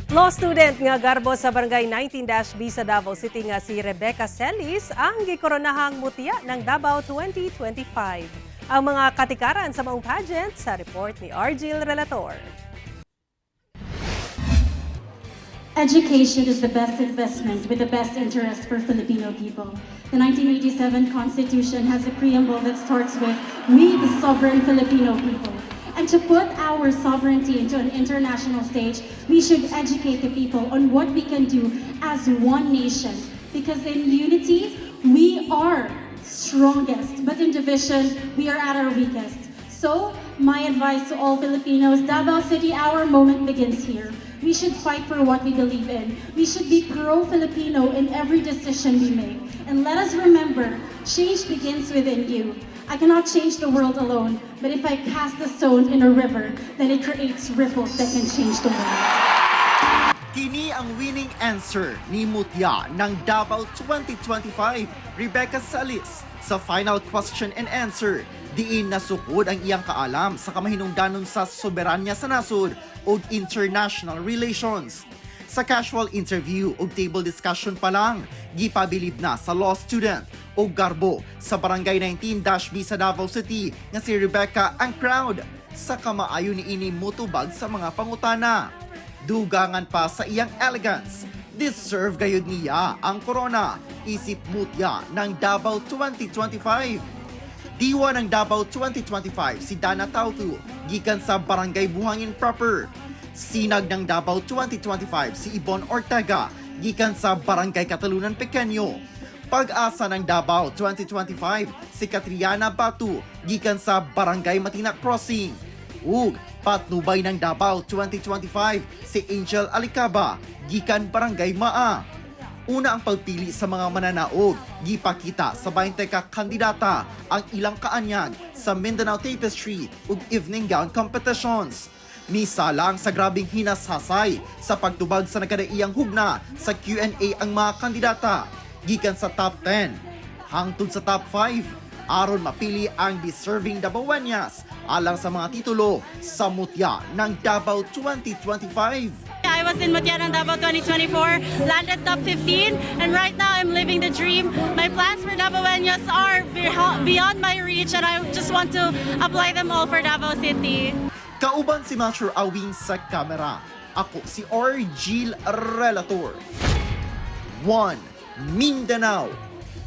Law student nga Garbo sa Barangay 19-B sa Davao City nga si Rebekah Celis ang gikoronahang Mutya ng Dabaw 2025. Ang mga katikaran sa maong pageant sa report ni Brgy Relator. Education is the best investment with the best interest for Filipino people. The 1987 Constitution has a preamble that starts with, "We, the sovereign Filipino people." And to put our sovereignty into an international stage, we should educate the people on what we can do as one nation. Because in unity, we are strongest, but in division, we are at our weakest. So, my advice to all Filipinos, Davao City, our moment begins here. We should fight for what we believe in. We should be pro-Filipino in every decision we make. And let us remember, change begins within you. I cannot change the world alone, but if I cast the stone in a river, then it creates ripples that can change the world. Kini ang winning answer ni Mutya ng Dabaw 2025, Rebekah Celis, sa final question and answer. Diin nasukod ang iyang kaalam sa kamahinungdanon sa soberanya sa nasod o international relations. Sa casual interview o table discussion pa lang, gipabilib na sa law student o Garbo sa Barangay 19-B sa Davao City nga si Rebekah ang crowd sa kamaayo ni ini mutubag sa mga pangutana. Dugangan pa sa iyang elegance, deserve gayud niya ang corona, isip Mutya ng Davao 2025. Diwa ng Davao 2025 si Dana Tautu, gikan sa Barangay Buhangin proper. Sinag ng Davao 2025 si Ibon Ortega, gikan sa Barangay Catalunan Pequeño. Pag-asa ng Davao 2025 si Catriana Batu, gikan sa Barangay Matina Crossing. Ug patnubay ng Davao 2025 si Angel Alicaba, gikan Barangay Maa. Una ang pagpili sa mga mananaog, gipakita sa 20 ka kandidata ang ilang kaanyag sa Mindanao Tapestry ug Evening Gown Competitions. Misa lang sa grabing hinasasay sa pagtubag sa nagkadaiyang hugna sa Q&A ang mga kandidata, gikan sa top 10 hangtod sa top 5, aron mapili ang deserving Dabawenyas alang sa mga titulo sa Mutya ng Davao 2025. I was in Mutya ng Dabaw 2024, landed top 15, and right now I'm living the dream. My plans for Dabawenyas are beyond my reach, and I just want to apply them all for Davao City. Kauban si Mature Awing sa kamera. Ako si Brgy Relator. 1. Mindanao.